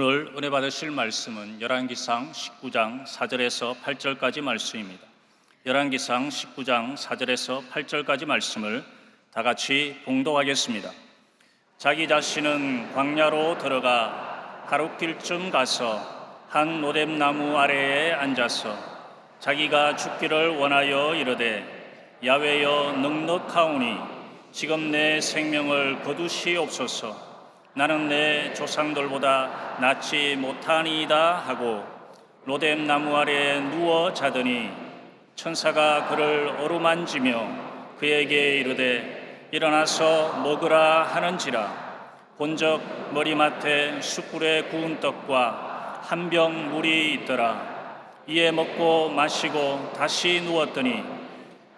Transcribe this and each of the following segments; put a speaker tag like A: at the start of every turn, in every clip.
A: 오늘 은혜 받으실 말씀은 열왕기상 19장 4절에서 8절까지 말씀입니다. 열왕기상 19장 4절에서 8절까지 말씀을 다 같이 봉독하겠습니다. 자기 자신은 광야로 들어가 가룻길쯤 가서 한 로뎀나무 아래에 앉아서 자기가 죽기를 원하여 이르되 야훼여 넉넉하오니 지금 내 생명을 거두시옵소서. 나는 내 조상들보다 낫지 못하니이다 하고 로뎀나무 아래에 누워 자더니 천사가 그를 어루만지며 그에게 이르되 일어나서 먹으라 하는지라. 본적 머리맡에 숯불에 구운 떡과 한 병 물이 있더라. 이에 먹고 마시고 다시 누웠더니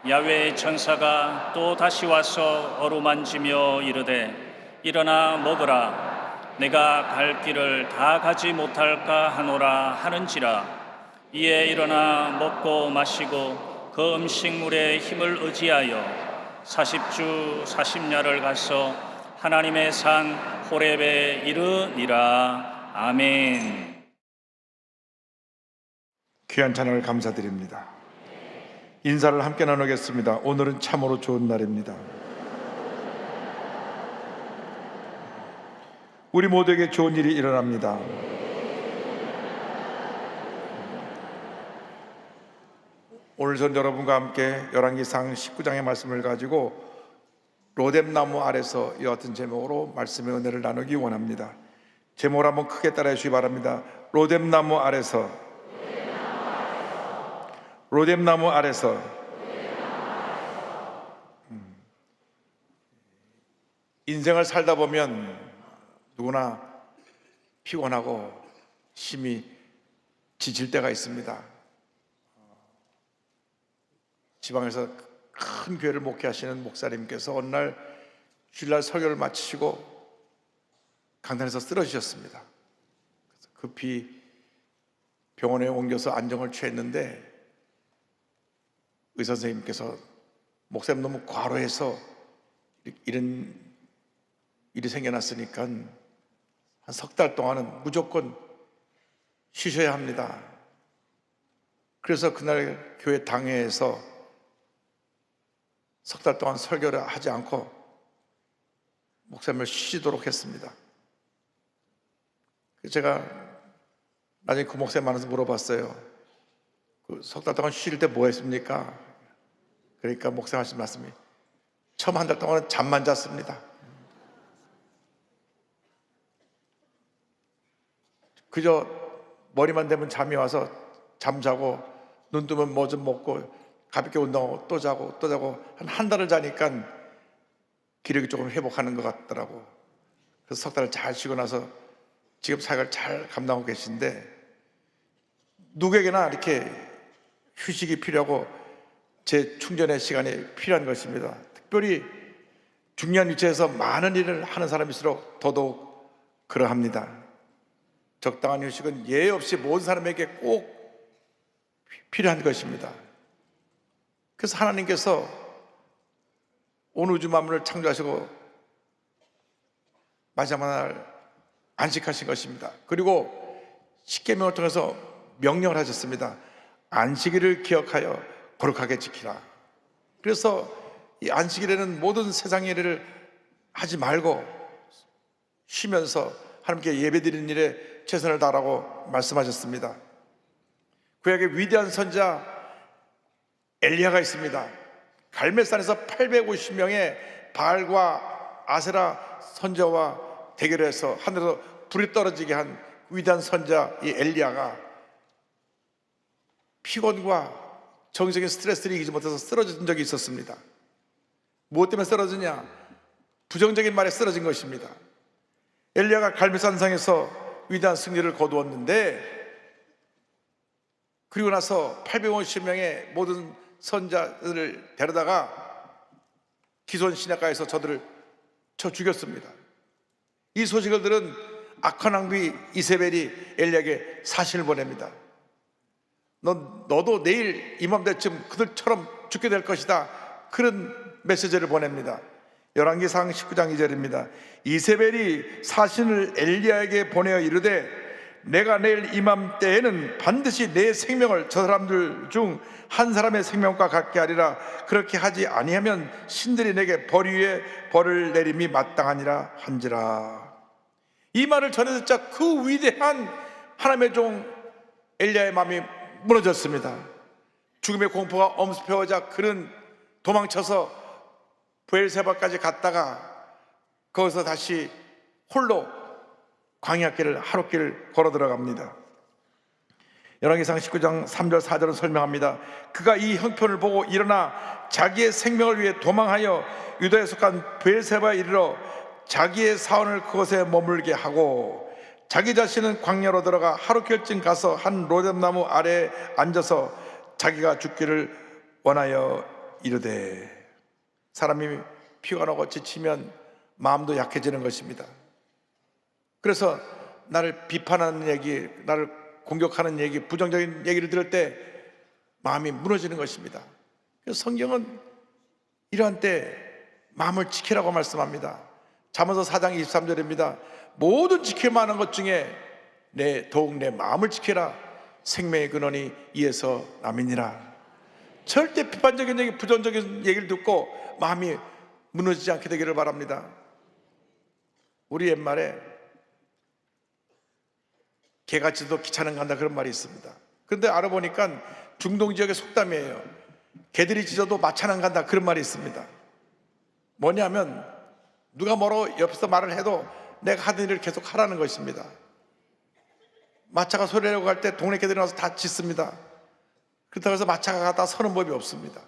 A: 야훼의 천사가 또 다시 와서 어루만지며 이르되 일어나 먹으라. 내가 갈 길을 다 가지 못할까 하노라 하는지라. 이에 일어나 먹고 마시고 그 음식물의 힘을 의지하여 40주 40야를 가서 하나님의 산 호렙에 이르니라. 아멘.
B: 귀한 찬양을 감사드립니다. 인사를 함께 나누겠습니다. 오늘은 참으로 좋은 날입니다. 우리 모두에게 좋은 일이 일어납니다. 오늘 전 여러분과 함께 열왕기상 19장의 말씀을 가지고 로뎀나무 아래서 이와 같은 제목으로 말씀의 은혜를 나누기 원합니다. 제목을 한번 크게 따라해 주시기 바랍니다. 로뎀나무 아래서. 로뎀나무 아래서. 인생을 살다 보면 누구나 피곤하고 심히 지칠 때가 있습니다. 지방에서 큰 교회를 목회하시는 목사님께서 어느 날 주일날 설교를 마치시고 강단에서 쓰러지셨습니다. 그래서 급히 병원에 옮겨서 안정을 취했는데 의사 선생님께서 목사님 너무 과로해서 이런 일이 생겨났으니까 한 석 달 동안은 무조건 쉬셔야 합니다. 그래서 그날 교회 당회에서 석 달 동안 설교를 하지 않고 목사님을 쉬도록 했습니다. 제가 나중에 그 목사님 만나서 물어봤어요. 그 석 달 동안 쉴 때 뭐 했습니까? 그러니까 목사님 하신 말씀이 처음 한 달 동안은 잠만 잤습니다. 그저 머리만 대면 잠이 와서 잠자고 눈 뜨면 뭐 좀 먹고 가볍게 운동하고 또 자고 또 자고 한 달을 자니까 기력이 조금 회복하는 것 같더라고. 그래서 석 달을 잘 쉬고 나서 지금 사역을 잘 감당하고 계신데, 누구에게나 이렇게 휴식이 필요하고 재충전의 시간이 필요한 것입니다. 특별히 중요한 위치에서 많은 일을 하는 사람일수록 더더욱 그러합니다. 적당한 휴식은 예외 없이 모든 사람에게 꼭 필요한 것입니다. 그래서 하나님께서 온 우주 만물을 창조하시고 마지막 날 안식하신 것입니다. 그리고 십계명을 통해서 명령을 하셨습니다. 안식일을 기억하여 거룩하게 지키라. 그래서 이 안식일에는 모든 세상의 일을 하지 말고 쉬면서 하나님께 예배드리는 일에 최선을 다하라고 말씀하셨습니다. 구약의 위대한 선자 엘리야가 있습니다. 갈멜산에서 850명의 바알과 아세라 선자와 대결해서 하늘에서 불이 떨어지게 한 위대한 선자 이 엘리야가 피곤과 정신적인 스트레스를 이기지 못해서 쓰러진 적이 있었습니다. 무엇 때문에 쓰러지냐? 부정적인 말에 쓰러진 것입니다. 엘리야가 갈멜산상에서 위대한 승리를 거두었는데, 그리고 나서 850명의 모든 선자들을 데려다가 기손 시내가에서 저들을 쳐 죽였습니다. 이 소식을 들은 악한 왕비 이세벨이 엘리야에게 사신을 보냅니다. 너도 내일 이맘때쯤 그들처럼 죽게 될 것이다. 그런 메시지를 보냅니다. 열왕기상 19장 2절입니다. 이세벨이 사신을 엘리야에게 보내어 이르되 내가 내일 이맘때에는 반드시 내 생명을 저 사람들 중 한 사람의 생명과 같게 하리라. 그렇게 하지 아니하면 신들이 내게 벌 위에 벌을 내림이 마땅하니라 한지라. 이 말을 전해 듣자 그 위대한 하나님의 종 엘리야의 마음이 무너졌습니다. 죽음의 공포가 엄습해오자 그는 도망쳐서 브엘세바까지 갔다가 거기서 다시 홀로 광야길을 하룻길 걸어 들어갑니다. 열왕기상 19장 3절 4절은 설명합니다. 그가 이 형편을 보고 일어나 자기의 생명을 위해 도망하여 유다에 속한 브엘세바에 이르러 자기의 사원을 그곳에 머물게 하고 자기 자신은 광야로 들어가 하룻길쯤 가서 한 로뎀나무 아래에 앉아서 자기가 죽기를 원하여 이르되. 사람이 피가 나고 지치면 마음도 약해지는 것입니다. 그래서 나를 비판하는 얘기, 나를 공격하는 얘기, 부정적인 얘기를 들을 때 마음이 무너지는 것입니다. 그래서 성경은 이러한 때 마음을 지키라고 말씀합니다. 잠언서 4장 23절입니다. 모든 지킬 만한 것 중에 더욱 내 마음을 지켜라. 생명의 근원이 이에서 남이니라. 절대 비판적인 얘기, 부정적인 얘기를 듣고 마음이 무너지지 않게 되기를 바랍니다. 우리 옛말에 개가 짖어도 기차는 간다 그런 말이 있습니다. 그런데 알아보니까 중동 지역의 속담이에요. 개들이 짖어도 마차는 간다 그런 말이 있습니다. 뭐냐면 누가 뭐라고 옆에서 말을 해도 내가 하던 일을 계속 하라는 것입니다. 마차가 소리내려고 할 때 동네 개들이 나와서 다 짖습니다. 그렇다고 해서 마차가 가다 서는 법이 없습니다.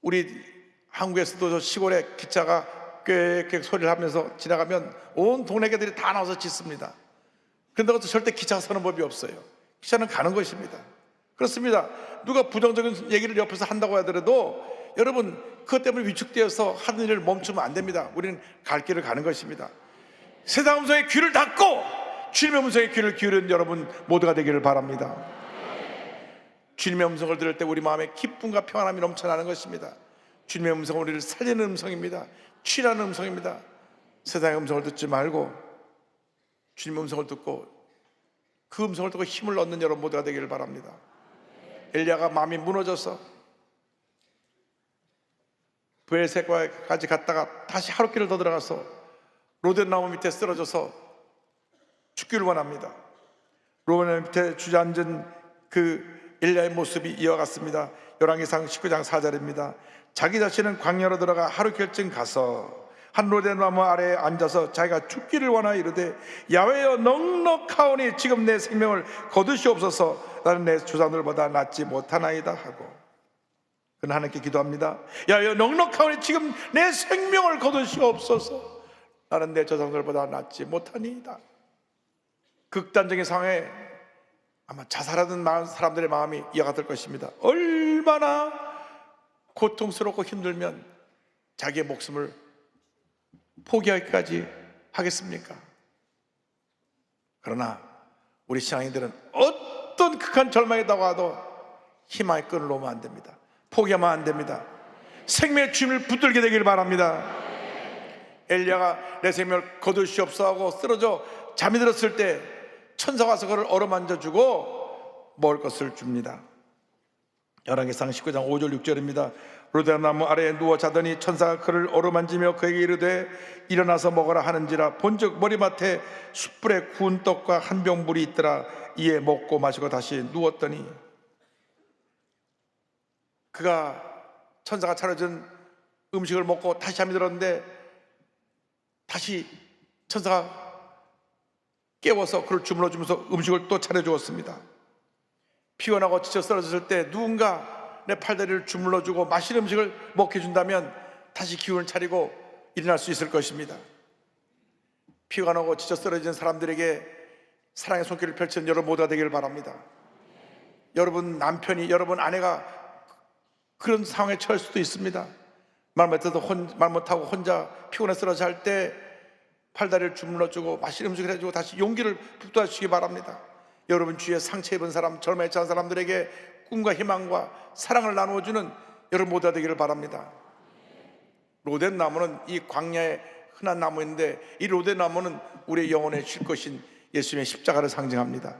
B: 우리 한국에서도 저 시골에 기차가 꽥꽥 소리를 하면서 지나가면 온 동네 개들이 다 나와서 짖습니다. 그런데 그것도 절대 기차가 서는 법이 없어요. 기차는 가는 것입니다. 그렇습니다. 누가 부정적인 얘기를 옆에서 한다고 하더라도 여러분 그것 때문에 위축되어서 하는 일을 멈추면 안 됩니다. 우리는 갈 길을 가는 것입니다. 세상 음성에 귀를 닫고 주님의 음성에 귀를 기울이는 여러분 모두가 되기를 바랍니다. 주님의 음성을 들을 때 우리 마음에 기쁨과 평안함이 넘쳐나는 것입니다. 주님의 음성은 우리를 살리는 음성입니다. 취하는 음성입니다. 세상의 음성을 듣지 말고 주님의 음성을 듣고 그 음성을 듣고 힘을 얻는 여러분 모두가 되기를 바랍니다. 엘리야가 마음이 무너져서 브엘세바까지 갔다가 다시 하룻길을 더 들어가서 로뎀나무 밑에 쓰러져서 죽기를 원합니다. 로뎀나무 밑에 주저앉은 그 엘리야의 모습이 이어갔습니다. 열왕기상 19장 4절입니다. 자기 자신은 광야로 들어가 하룻길쯤 가서 한 로뎀나무 아래에 앉아서 자기가 죽기를 원하여 이르되 야훼여 넉넉하오니 지금 내 생명을 거두시옵소서. 나는 내 조상들보다 낫지 못하나이다 하고 그는 하나님께 기도합니다. 야훼여 넉넉하오니 지금 내 생명을 거두시옵소서. 나는 내 조상들보다 낫지 못하니이다. 극단적인 상황에 아마 자살하는 사람들의 마음이 이어갔을 것입니다. 얼마나 고통스럽고 힘들면 자기의 목숨을 포기하기까지 하겠습니까? 그러나 우리 신앙인들은 어떤 극한 절망이 다가와도 희망의 끈을 놓으면 안 됩니다. 포기하면 안 됩니다. 생명의 주님을 붙들게 되기를 바랍니다. 엘리야가 내 생명을 거두시옵소서 하고 쓰러져 잠이 들었을 때 천사가 와서 그를 어루만져주고 먹을 것을 줍니다. 열왕기상 19장 5절 6절입니다. 로뎀나무 아래에 누워 자더니 천사가 그를 어루만지며 그에게 이르되 일어나서 먹으라 하는지라. 본즉 머리맡에 숯불에 구운 떡과 한 병 물이 있더라. 이에 먹고 마시고 다시 누웠더니 그가 천사가 차려준 음식을 먹고 다시 잠이 들었는데 다시 천사가 깨워서 그를 주물러 주면서 음식을 또 차려주었습니다. 피곤하고 지쳐 쓰러졌을 때 누군가 내 팔다리를 주물러주고 맛있는 음식을 먹게 해준다면 다시 기운을 차리고 일어날 수 있을 것입니다. 피곤하고 지쳐 쓰러진 사람들에게 사랑의 손길을 펼치는 여러분 모두가 되기를 바랍니다. 여러분 남편이, 여러분 아내가 그런 상황에 처할 수도 있습니다. 말 못하고 혼자 피곤해 쓰러져 할 때 팔다리를 주물러주고 맛있는 음식을 해주고 다시 용기를 북돋아주시기 바랍니다. 여러분 주위에 상처 입은 사람, 젊어 처한 사람들에게 꿈과 희망과 사랑을 나누어주는 여러분 모두가 되기를 바랍니다. 로뎀나무는 이 광야의 흔한 나무인데 이 로데나무는 우리의 영혼에 쉴 것인 예수님의 십자가를 상징합니다.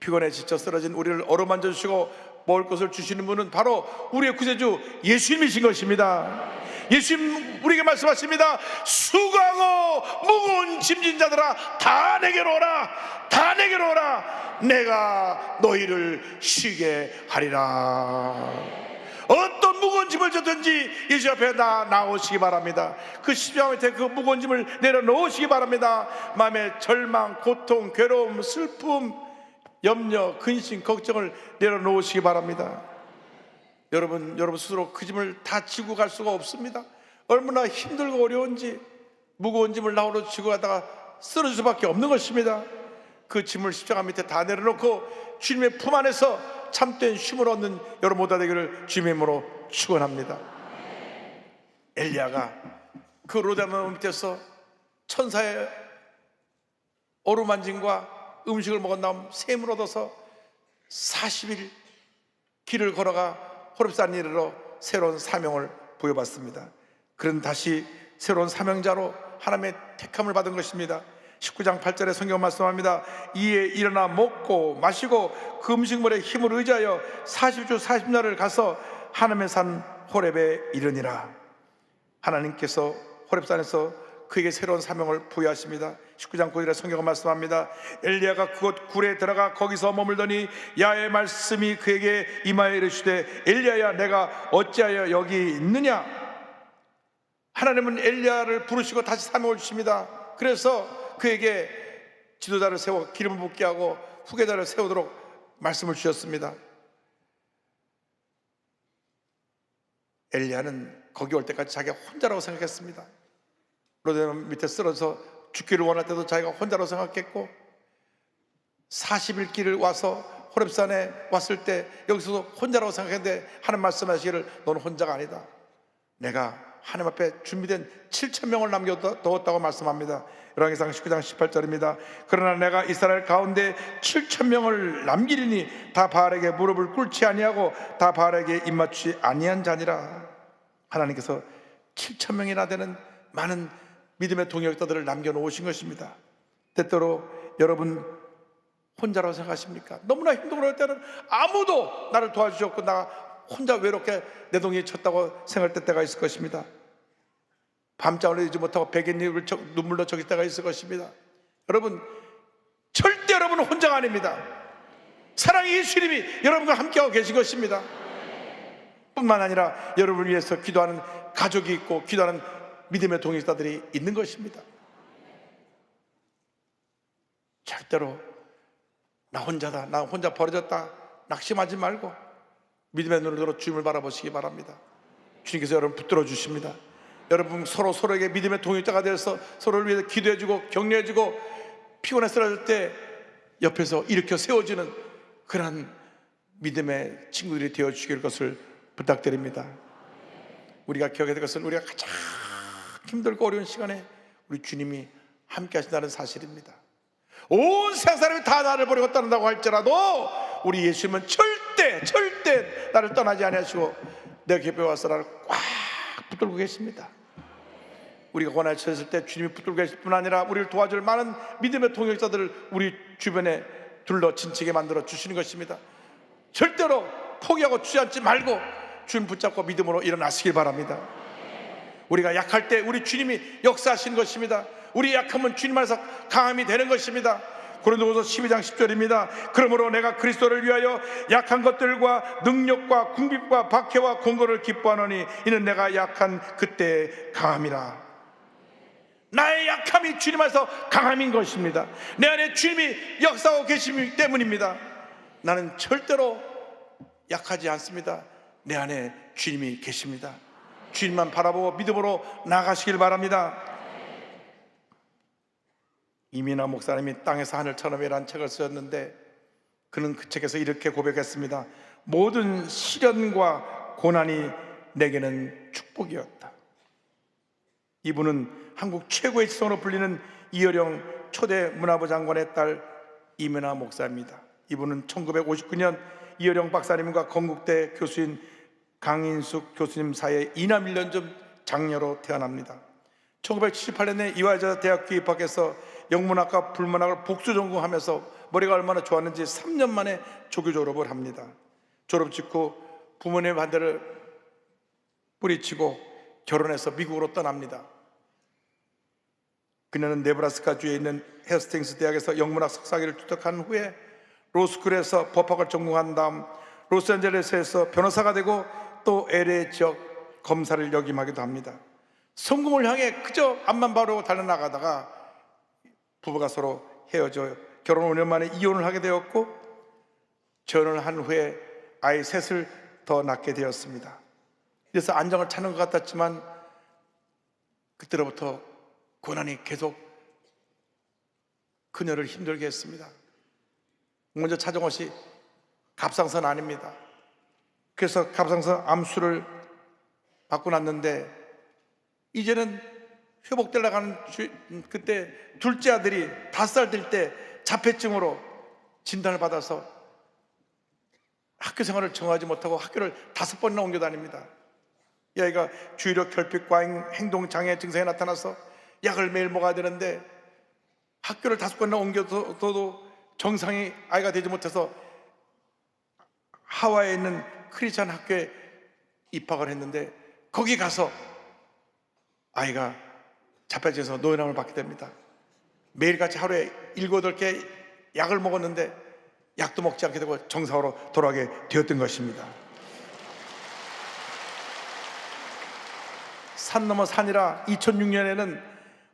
B: 피곤에 지쳐 쓰러진 우리를 어루만져 주시고 먹을 것을 주시는 분은 바로 우리의 구세주 예수님이신 것입니다. 예수님 우리에게 말씀하십니다. 수고하고 무거운 짐진 자들아 다 내게로 오라, 다 내게로 오라, 내가 너희를 쉬게 하리라. 어떤 무거운 짐을 졌든지 예수 앞에 나오시기 바랍니다. 그 십자가 밑에 그 무거운 짐을 내려놓으시기 바랍니다. 마음의 절망, 고통, 괴로움, 슬픔, 염려, 근심, 걱정을 내려놓으시기 바랍니다. 여러분 스스로 그 짐을 다 지고 갈 수가 없습니다. 얼마나 힘들고 어려운지 무거운 짐을 나홀로 지고 가다가 쓰러질 수밖에 없는 것입니다. 그 짐을 십자가 밑에 다 내려놓고 주님의 품 안에서 참된 쉼을 얻는 여러분 모두 되기를 주님의 이름으로 축원합니다. 엘리야가 그 로데나무 밑에서 천사의 어루만짐과 음식을 먹은 다음 샘을 얻어서 40일 길을 걸어가 호렙산 이르러 새로운 사명을 부여받습니다. 그는 다시 새로운 사명자로 하나님의 택함을 받은 것입니다. 19장 8절에 성경 말씀합니다. 이에 일어나 먹고 마시고 그 음식물에 힘을 의지하여 40주 40날을 가서 하나님의 산 호렙에 이르니라. 하나님께서 호렙산에서 그에게 새로운 사명을 부여하십니다. 19장 9절에 성경은 말씀합니다. 엘리야가 그곳 굴에 들어가 거기서 머물더니 야의 말씀이 그에게 임하여 이르시되 엘리야야 내가 어찌하여 여기 있느냐. 하나님은 엘리야를 부르시고 다시 사명을 주십니다. 그래서 그에게 지도자를 세워 기름을 붓게 하고 후계자를 세우도록 말씀을 주셨습니다. 엘리야는 거기 올 때까지 자기가 혼자라고 생각했습니다. 로데나무 밑에 쓰러져 죽기를 원할 때도 자기가 혼자라고 생각했고 40일 길을 와서 호렙산에 왔을 때 여기서도 혼자라고 생각했는데 하나님 말씀하시기를 너는 혼자가 아니다. 내가 하나님 앞에 준비된 7,000명을 남겨두었다고 말씀합니다. 열왕기상 19장 18절입니다. 그러나 내가 이스라엘 가운데 7,000명을 남기리니 다 바알에게 무릎을 꿇지 아니하고 다 바알에게 입맞추지 아니한 자니라. 하나님께서 7,000명이나 되는 많은 믿음의 동역자들을 남겨놓으신 것입니다. 때때로 여러분 혼자라고 생각하십니까? 너무나 힘들고 그럴 때는 아무도 나를 도와주셨고 나 혼자 외롭게 내 동이 쳤다고 생각할 때가 있을 것입니다. 밤잠을 이루지 못하고 베갯잎을 눈물로 적일 때가 있을 것입니다. 여러분 절대 여러분은 혼자가 아닙니다. 사랑의 예수님이 여러분과 함께하고 계신 것입니다. 뿐만 아니라 여러분을 위해서 기도하는 가족이 있고 기도하는 믿음의 동역자들이 있는 것입니다. 절대로 나 혼자다, 나 혼자 버려졌다 낙심하지 말고 믿음의 눈을 들어 주님을 바라보시기 바랍니다. 주님께서 여러분 붙들어 주십니다. 여러분 서로에게 믿음의 동역자가 되어서 서로를 위해서 기도해주고 격려해주고 피곤해 쓰러질 때 옆에서 일으켜 세워주는 그런 믿음의 친구들이 되어주실 것을 부탁드립니다. 우리가 기억해야 될 것은 우리가 가장 힘들고 어려운 시간에 우리 주님이 함께 하신다는 사실입니다. 온 세상 사람이 다 나를 버리고 떠난다고 할지라도 우리 예수님은 절대 나를 떠나지 아니하시고 내 곁에 와서 나를 꽉 붙들고 계십니다. 우리가 고난에 처했을 때 주님이 붙들고 계실 뿐 아니라 우리를 도와줄 많은 믿음의 동역자들을 우리 주변에 둘러 진치게 만들어 주시는 것입니다. 절대로 포기하고 주저앉지 말고 주님 붙잡고 믿음으로 일어나시길 바랍니다. 우리가 약할 때 우리 주님이 역사하시는 것입니다. 우리 약함은 주님 안에서 강함이 되는 것입니다. 고린도후서 12장 10절입니다. 그러므로 내가 그리스도를 위하여 약한 것들과 능력과 궁핍과 박해와 공고를 기뻐하노니 이는 내가 약한 그때의 강함이라. 나의 약함이 주님 안에서 강함인 것입니다. 내 안에 주님이 역사하고 계시기 때문입니다. 나는 절대로 약하지 않습니다. 내 안에 주님이 계십니다. 주님만 바라보고 믿음으로 나아가시길 바랍니다. 이민하 목사님이 땅에서 하늘처럼이라는 책을 쓰셨는데 그는 그 책에서 이렇게 고백했습니다. 모든 시련과 고난이 내게는 축복이었다. 이분은 한국 최고의 지성으로 불리는 이어령 초대 문화부 장관의 딸 이민하 목사입니다. 이분은 1959년 이어령 박사님과 건국대 교수인 강인숙 교수님 사이에 이남 1년 전 장녀로 태어납니다. 1978년에 이화여자 대학교 입학해서 영문학과 불문학을 복수 전공하면서 머리가 얼마나 좋았는지 3년 만에 조교 졸업을 합니다. 졸업 직후 부모님의 반대를 뿌리치고 결혼해서 미국으로 떠납니다. 그녀는 네브라스카주에 있는 헤스팅스 대학에서 영문학 석사학위를 취득한 후에 로스쿨에서 법학을 전공한 다음 로스앤젤레스에서 변호사가 되고 또 LA 지역 검사를 역임하기도 합니다. 성공을 향해 그저 앞만 바라보고 달려나가다가 부부가 서로 헤어져 결혼 5년 만에 이혼을 하게 되었고, 재혼을 한 후에 아이 셋을 더 낳게 되었습니다. 그래서 안정을 찾는 것 같았지만 그때로부터 고난이 계속 그녀를 힘들게 했습니다. 먼저 찾아온 것이 갑상선 암입니다. 그래서 갑상선 암수를 받고 났는데 이제는 회복되려고 하는 그때 둘째 아들이 5살 될 때 자폐증으로 진단을 받아서 학교 생활을 정하지 못하고 학교를 5번이나 옮겨 다닙니다. 이 아이가 주의력 결핍 과잉 행동장애 증상이 나타나서 약을 매일 먹어야 되는데 학교를 5번이나 옮겨둬도 정상이 아이가 되지 못해서 하와이에 있는 크리스찬 학교에 입학을 했는데 거기 가서 아이가 자폐증에서 노인암을 받게 됩니다. 매일같이 하루에 7, 8개 약을 먹었는데 약도 먹지 않게 되고 정상으로 돌아가게 되었던 것입니다. 산 넘어 산이라 2006년에는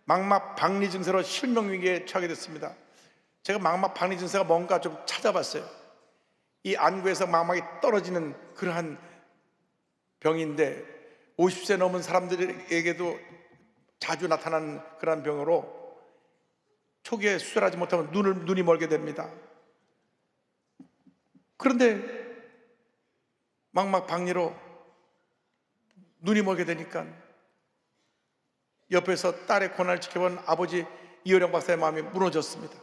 B: 망막 박리 증세로 실명위기에 처하게 됐습니다. 제가 망막 박리 증세가 뭔가 좀 찾아봤어요. 이 안구에서 망막이 떨어지는 그러한 병인데 50세 넘은 사람들에게도 자주 나타나는 그런 병으로 초기에 수술하지 못하면 눈이 멀게 됩니다. 그런데 망막 박리로 눈이 멀게 되니까 옆에서 딸의 고난을 지켜본 아버지 이효령 박사의 마음이 무너졌습니다.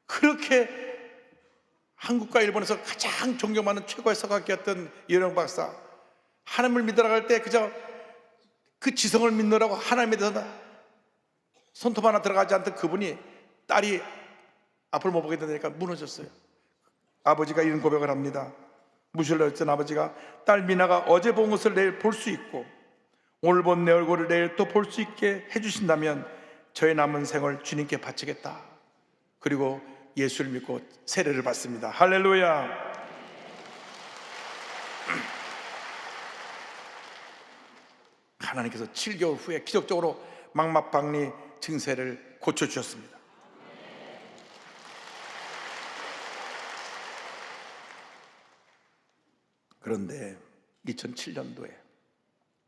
B: 그렇게 한국과 일본에서 가장 존경받는 최고의 서각이었던 이효령 박사, 하나님을 믿으라고 할 때 그저 그 지성을 믿느라고 하나님에 대해서 손톱 하나 들어가지 않던 그분이 딸이 앞을 못 보게 되니까 무너졌어요. 아버지가 이런 고백을 합니다. 무실로였던 아버지가 딸 미나가 어제 본 것을 내일 볼 수 있고 오늘 본 내 얼굴을 내일 또 볼 수 있게 해주신다면 저의 남은 생을 주님께 바치겠다. 그리고 예수를 믿고 세례를 받습니다. 할렐루야. 하나님께서 7개월 후에 기적적으로 망막 박리 증세를 고쳐주셨습니다. 그런데 2007년도에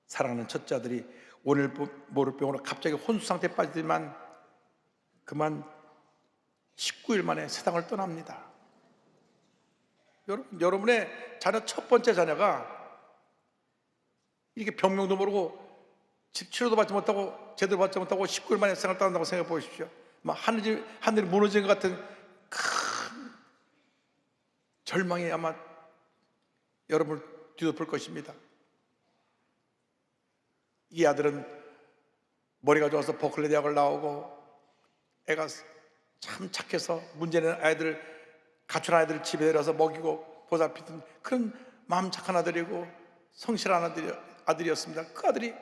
B: 사랑하는 첫째 아들이 오늘모르병으로 갑자기 혼수 상태에 빠지더만 그만 19일 만에 세상을 떠납니다. 여러분의 자녀 첫 번째 자녀가 이렇게 병명도 모르고 치료도 받지 못하고 제대로 받지 못하고 19일 만에 세상을 떠난다고 생각해 보십시오. 하늘이 무너진 것 같은 큰 절망이 아마 여러분을 뒤덮을 것입니다. 이 아들은 머리가 좋아서 버클리 대학을 나오고 애가 참 착해서 문제는 아이들, 가출한 아이들 집에 데려와서 먹이고 보살피던 그런 마음 착한 아들이고 성실한 아들이었습니다. 그 아들이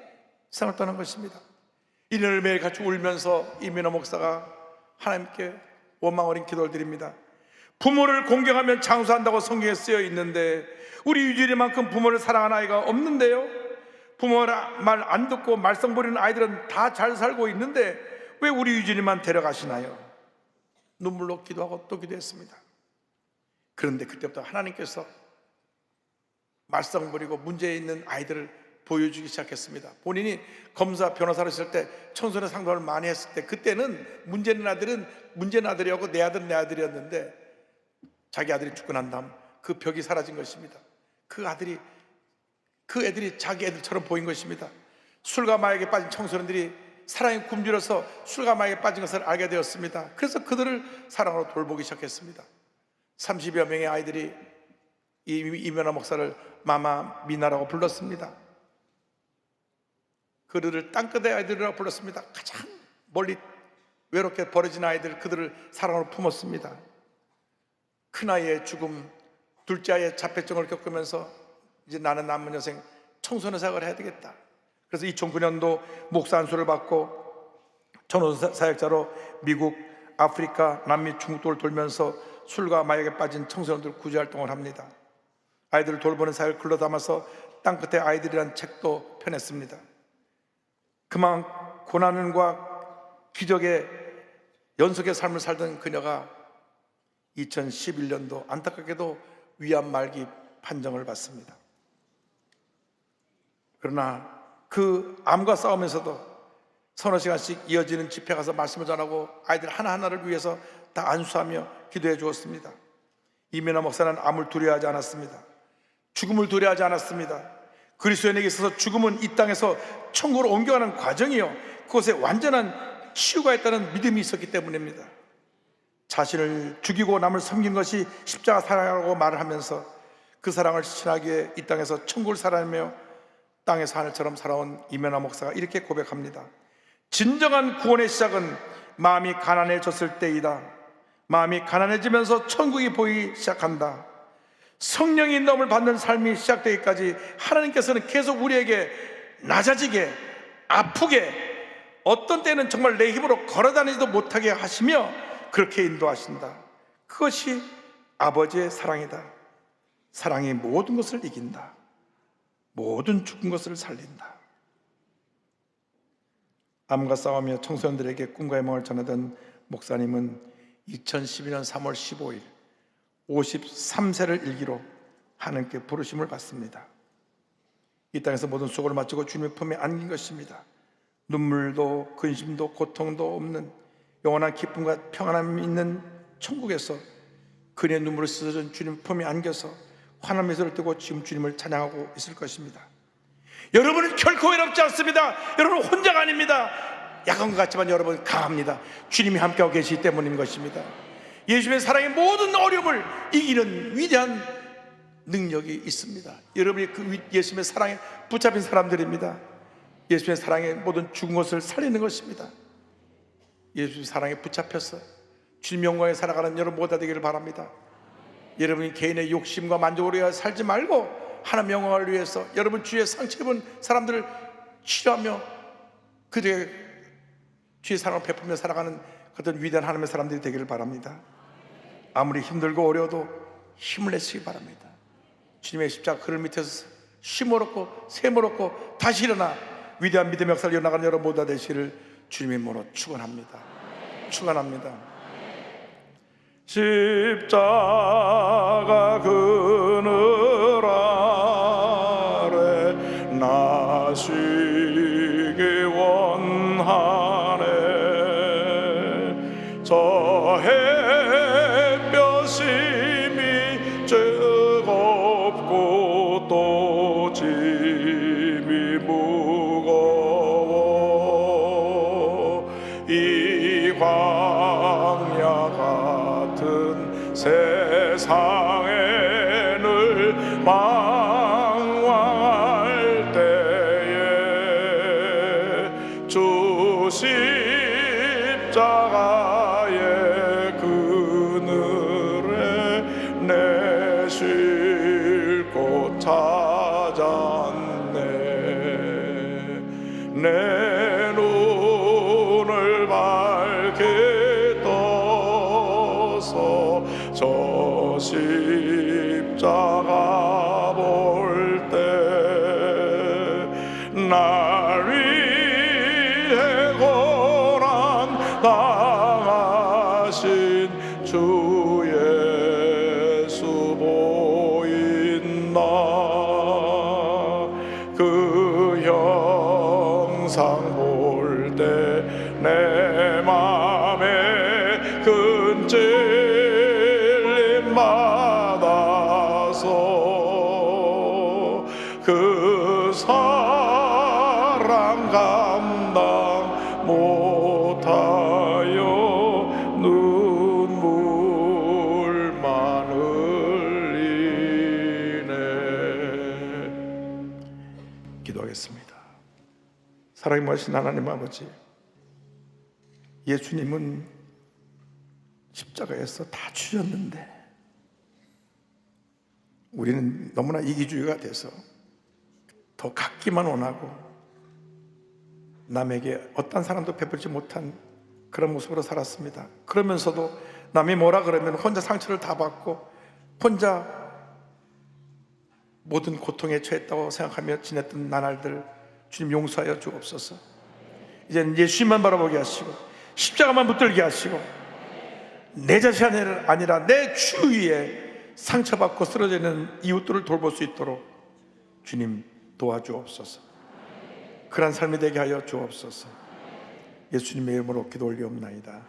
B: 세상을 떠난 것입니다. 이년을 매일 같이 울면서 이민호 목사가 하나님께 원망 어린 기도를 드립니다. 부모를 공경하면 장수한다고 성경에 쓰여 있는데 우리 유진이만큼 부모를 사랑하는 아이가 없는데요. 부모 말 안 듣고 말썽 부리는 아이들은 다 잘 살고 있는데 왜 우리 유진이만 데려가시나요? 눈물로 기도하고 또 기도했습니다. 그런데 그때부터 하나님께서 말썽 부리고 문제 있는 아이들을 보여주기 시작했습니다. 본인이 검사 변호사로 있을 때 청소년 상담을 많이 했을 때 그때는 문제는 아들이었고 내 아들은 내 아들이었는데 자기 아들이 죽고 난 다음 그 벽이 사라진 것입니다. 그 애들이 자기 애들처럼 보인 것입니다. 술과 마약에 빠진 청소년들이 사랑이 굶주려서 술과 마약에 빠진 것을 알게 되었습니다. 그래서 그들을 사랑으로 돌보기 시작했습니다. 30여 명의 아이들이 이면화 목사를 마마 미나라고 불렀습니다. 그들을 땅끝의 아이들이라고 불렀습니다. 가장 멀리 외롭게 버려진 아이들, 그들을 사랑으로 품었습니다. 큰아이의 죽음, 둘째 아이의 자폐증을 겪으면서 이제 나는 남은 여생 청소년 사역을 해야 되겠다. 그래서 2009년도 목사 안수를 받고 전도 사역자로 미국, 아프리카, 남미, 중국 등을 돌면서 술과 마약에 빠진 청소년들 구제 활동을 합니다. 아이들을 돌보는 사역을 글로 담아서 땅끝의 아이들이라는 책도 펴냈습니다. 그만 고난과 기적의 연속의 삶을 살던 그녀가 2011년도 안타깝게도 위암 말기 판정을 받습니다. 그러나 그 암과 싸우면서도 서너 시간씩 이어지는 집회 가서 말씀을 전하고 아이들 하나하나를 위해서 다 안수하며 기도해 주었습니다. 이민아 목사는 암을 두려워하지 않았습니다. 죽음을 두려워하지 않았습니다. 그리스도인에게 있어서 죽음은 이 땅에서 천국으로 옮겨가는 과정이요, 그것에 완전한 치유가 있다는 믿음이 있었기 때문입니다. 자신을 죽이고 남을 섬긴 것이 십자가 사랑이라고 말을 하면서 그 사랑을 실천하기 위해 이 땅에서 천국을 살아내며 땅에서 하늘처럼 살아온 이면화 목사가 이렇게 고백합니다. 진정한 구원의 시작은 마음이 가난해졌을 때이다. 마음이 가난해지면서 천국이 보이기 시작한다. 성령의 인도함을 받는 삶이 시작되기까지 하나님께서는 계속 우리에게 낮아지게, 아프게, 어떤 때는 정말 내 힘으로 걸어다니지도 못하게 하시며 그렇게 인도하신다. 그것이 아버지의 사랑이다. 사랑이 모든 것을 이긴다. 모든 죽은 것을 살린다. 암과 싸우며 청소년들에게 꿈과 희망을 전하던 목사님은 2012년 3월 15일 53세를 일기로 하나님께 부르심을 받습니다. 이 땅에서 모든 수고를 마치고 주님의 품에 안긴 것입니다. 눈물도 근심도 고통도 없는 영원한 기쁨과 평안함이 있는 천국에서 그녀의 눈물을 씻어준 주님 품에 안겨서 환한 미소를 띠고 지금 주님을 찬양하고 있을 것입니다. 여러분은 결코 외롭지 않습니다. 여러분은 혼자가 아닙니다. 약한 것 같지만 여러분 강합니다. 주님이 함께하고 계시기 때문인 것입니다. 예수님의 사랑의 모든 어려움을 이기는 위대한 능력이 있습니다. 여러분이 그 예수님의 사랑에 붙잡힌 사람들입니다. 예수님의 사랑에 모든 죽은 것을 살리는 것입니다. 예수님의 사랑에 붙잡혀서 주님 영광에 살아가는 여러분 모두 되기를 바랍니다. 여러분이 개인의 욕심과 만족을 위해 살지 말고 하나님 영광을 위해서 여러분 주위에 상처 입은 사람들을 치료하며 그들에게 주의 사랑을 베풀며 살아가는 그런 위대한 하나님의 사람들이 되기를 바랍니다. 아무리 힘들고 어려워도 힘을 내시기 바랍니다. 주님의 십자가 그늘 밑에서 쉼을 얻고 샘을 얻고 다시 일어나 위대한 믿음의 역사를 이어나가는 여러분 모두 되시기를 주님의 이름으로 축원합니다. 축원합니다. 십자가 그늘 아래 나시기 원하네. 저 햇볕이 뜨겁고 또 짐이 무거워 이 광야 같은 세상에 늘 망망할 때에 주 십자가의 그늘에 내 쉴 곳 찾았네. 내 눈을 밝게 떠서 저 십자가 볼 때 날 위해 고난 당하신 주 예수 보인다. 그 형상 볼 때 내 맘에 큰 찔림 받아서 그 사랑 감당 못하여 눈물만 흘리네. 기도하겠습니다. 사랑이 많으신 하나님 아버지, 예수님은 십자가에서 다 주셨는데 우리는 너무나 이기주의가 돼서 더 갖기만 원하고 남에게 어떤 사람도 베풀지 못한 그런 모습으로 살았습니다. 그러면서도 남이 뭐라 그러면 혼자 상처를 다 받고 혼자 모든 고통에 처했다고 생각하며 지냈던 나날들 주님 용서하여 주옵소서. 이제는 예수님만 바라보게 하시고 십자가만 붙들게 하시고 내 자신이 아니라 내 주위에 상처받고 쓰러지는 이웃들을 돌볼 수 있도록 주님 도와주옵소서. 그런 삶이 되게 하여 주옵소서. 예수님의 이름으로 기도 올리옵나이다.